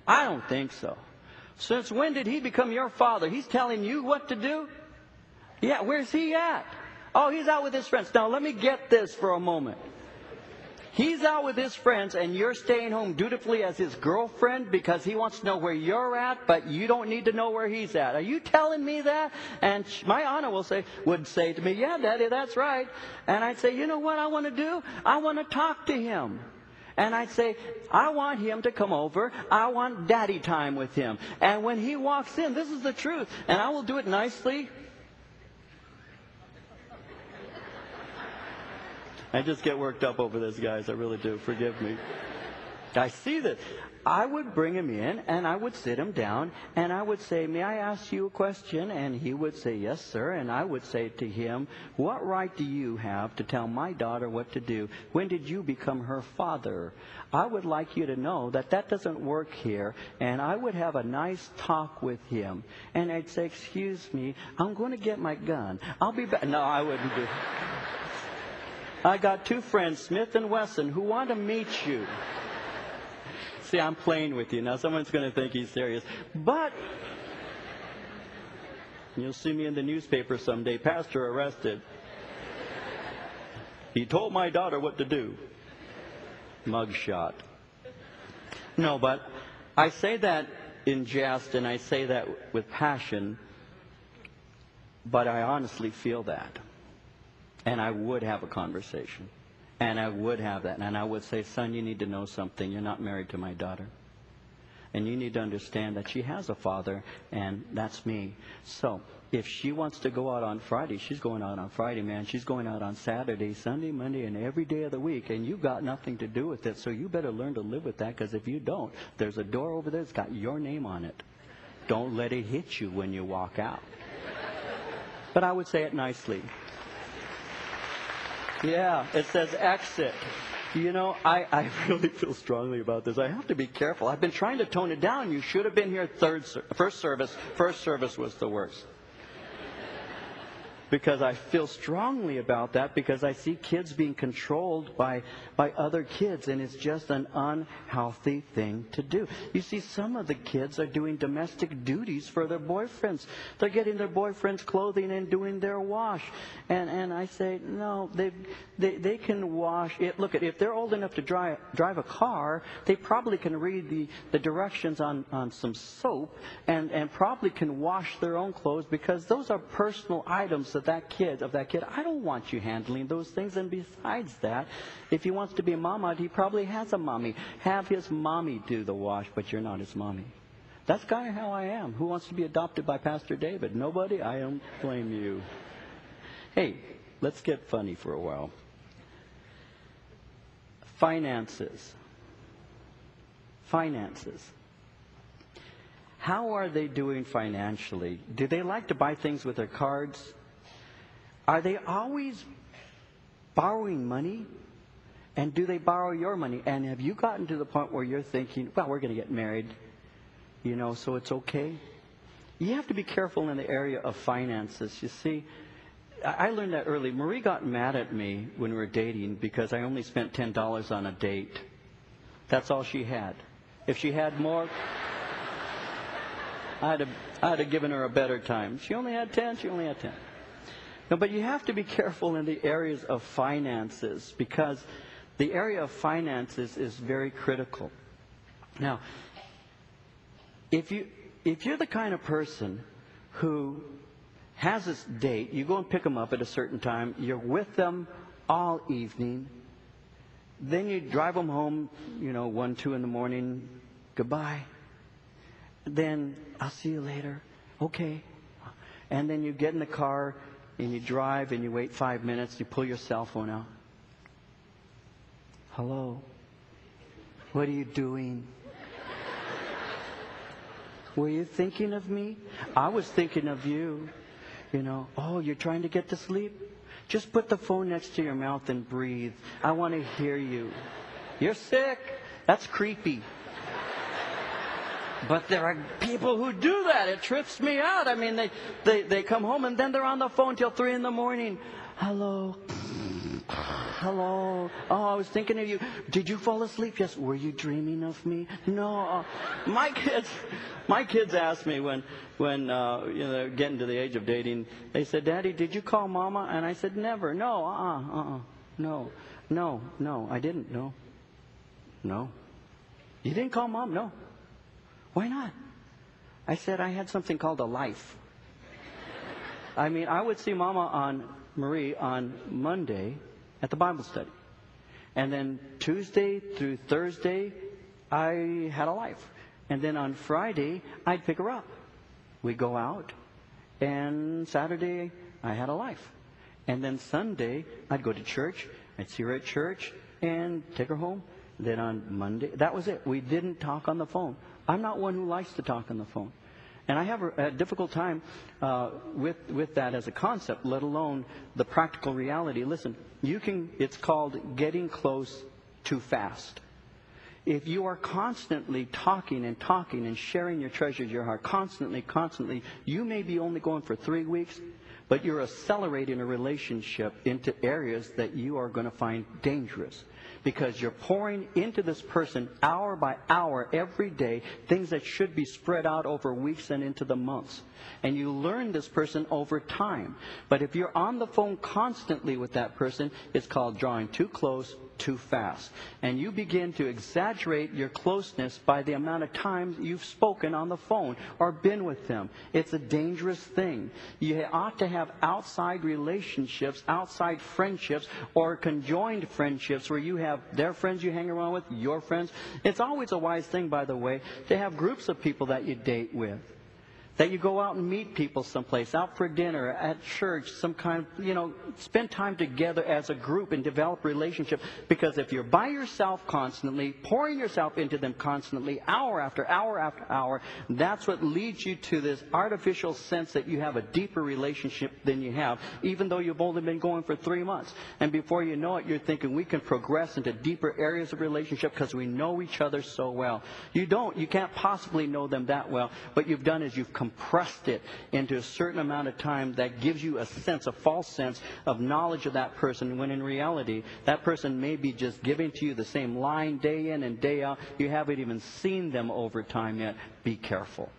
I don't think so. Since when did he become your father? He's telling you what to do? Yeah, where's he at? Oh, he's out with his friends. Now, let me get this for a moment. He's out with his friends, and you're staying home dutifully as his girlfriend because he wants to know where you're at, but you don't need to know where he's at. Are you telling me that? And my Anna would say to me, yeah, Daddy, that's right. And I'd say, you know what I want to do? I want to talk to him. And I'd say, I want him to come over. I want daddy time with him. And when he walks in, this is the truth. And I will do it nicely. I just get worked up over this, guys. I really do. Forgive me. I see this. I would bring him in, and I would sit him down, and I would say, may I ask you a question? And he would say, yes, sir. And I would say to him, what right do you have to tell my daughter what to do? When did you become her father? I would like you to know that that doesn't work here. And I would have a nice talk with him. And I'd say, excuse me, I'm going to get my gun. I'll be back. No, I wouldn't do it. I got two friends, Smith and Wesson, who want to meet you. See, I'm playing with you. Now, someone's going to think he's serious. But you'll see me in the newspaper someday. Pastor arrested. He told my daughter what to do. Mugshot. No, but I say that in jest, and I say that with passion, but I honestly feel that. And I would have a conversation. And I would have that. And I would say, son, you need to know something. You're not married to my daughter. And you need to understand that she has a father, and that's me. So if she wants to go out on Friday, she's going out on Friday, man. She's going out on Saturday, Sunday, Monday, and every day of the week. And you've got nothing to do with it. So you better learn to live with that, because if you don't, there's a door over there that's got your name on it. Don't let it hit you when you walk out. But I would say it nicely. Yeah, it says exit. You know, I really feel strongly about this. I have to be careful. I've been trying to tone it down. You should have been here first service. First service was the worst. Because I feel strongly about that, because I see kids being controlled by other kids, and it's just an unhealthy thing to do. You see, some of the kids are doing domestic duties for their boyfriends. They're getting their boyfriends' clothing and doing their wash. And I say, no, they can wash it. Look, if they're old enough to drive a car, they probably can read the directions on some soap and probably can wash their own clothes, because those are personal items of that kid. I don't want you handling those things. And besides that, if he wants to be a mama, he probably has a mommy. Have his mommy do the wash, but you're not his mommy. That's kind of how I am. Who wants to be adopted by Pastor David? Nobody? I don't blame you. Hey, let's get funny for a while. Finances. How are they doing financially? Do they like to buy things with their cards? Are they always borrowing money? And do they borrow your money? And have you gotten to the point where you're thinking, well, we're going to get married, so it's okay? You have to be careful in the area of finances. You see, I learned that early. Marie got mad at me when we were dating because I only spent $10 on a date. That's all she had. If she had more, I'd have given her a better time. She only had 10. No, but you have to be careful in the areas of finances, because the area of finances is very critical. Now, if you're the kind of person who has this date, you go and pick them up at a certain time, you're with them all evening, then you drive them home, 1, 2 in the morning, goodbye. Then, I'll see you later. Okay. And then you get in the car, and you drive, and you wait 5 minutes, you pull your cell phone out. Hello? What are you doing? Were you thinking of me? I was thinking of you. Oh, you're trying to get to sleep? Just put the phone next to your mouth and breathe. I want to hear you. You're sick. That's creepy. But there are people who do that. It trips me out. I mean, they come home and then they're on the phone till 3 in the morning. Hello. hello. Oh, I was thinking of you. Did you fall asleep? Yes. Were you dreaming of me? No. My kids ask me when they're getting to the age of dating. They said, "Daddy, did you call Mama?" And I said, "Never. No. No. I didn't. No. You didn't call Mom? No. Why not?" I said, "I had something called a life." I mean, I would see Marie on Monday at the Bible study. And then Tuesday through Thursday, I had a life. And then on Friday, I'd pick her up. We'd go out. And Saturday, I had a life. And then Sunday, I'd go to church. I'd see her at church and take her home. Then on Monday, that was it. We didn't talk on the phone. I'm not one who likes to talk on the phone. And I have a difficult time with that as a concept, let alone the practical reality. Listen, it's called getting close too fast. If you are constantly talking and sharing your treasures, your heart, constantly, you may be only going for 3 weeks, but you're accelerating a relationship into areas that you are going to find dangerous. Because you're pouring into this person hour by hour every day things that should be spread out over weeks and into the months. And you learn this person over time. But if you're on the phone constantly with that person, it's called drawing too close too fast. And you begin to exaggerate your closeness by the amount of times you've spoken on the phone or been with them. It's a dangerous thing. You ought to have outside relationships, outside friendships, or conjoined friendships where you have their friends you hang around with, your friends. It's always a wise thing, by the way, to have groups of people that you date with. That you go out and meet people someplace, out for dinner, at church, some kind of, spend time together as a group and develop a relationship. Because if you're by yourself constantly, pouring yourself into them constantly, hour after hour after hour, that's what leads you to this artificial sense that you have a deeper relationship than you have, even though you've only been going for 3 months. And before you know it, you're thinking we can progress into deeper areas of relationship because we know each other so well. You don't. You can't possibly know them that well. What you've done is you've compressed it into a certain amount of time that gives you a false sense of knowledge of that person, when in reality, that person may be just giving to you the same line day in and day out. You haven't even seen them over time yet. Be careful.